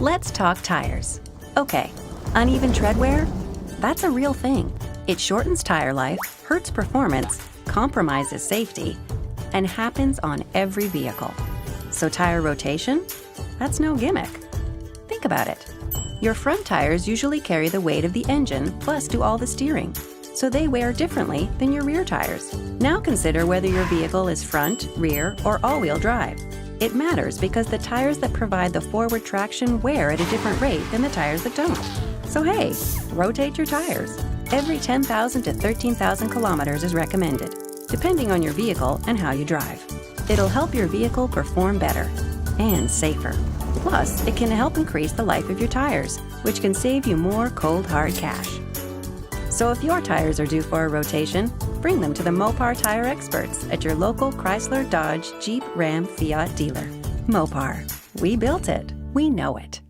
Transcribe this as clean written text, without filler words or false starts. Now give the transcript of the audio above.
Let's talk tires. Okay, uneven tread wear? That's a real thing. It shortens tire life, hurts performance, compromises safety, and happens on every vehicle. So tire rotation? That's no gimmick. Think about it. Your front tires usually carry the weight of the engine plus do all the steering, so they wear differently than your rear tires. Now consider whether your vehicle is front, rear, or all-wheel drive. It matters because the tires that provide the forward traction wear at a different rate than the tires that don't. So hey, rotate your tires. Every 10,000 to 13,000 kilometers is recommended, depending on your vehicle and how you drive. It'll help your vehicle perform better and safer. Plus, it can help increase the life of your tires, which can save you more cold, hard cash. So if your tires are due for a rotation, bring them to the Mopar tire experts at your local Chrysler, Dodge, Jeep, Ram, Fiat dealer. Mopar. We built it. We know it.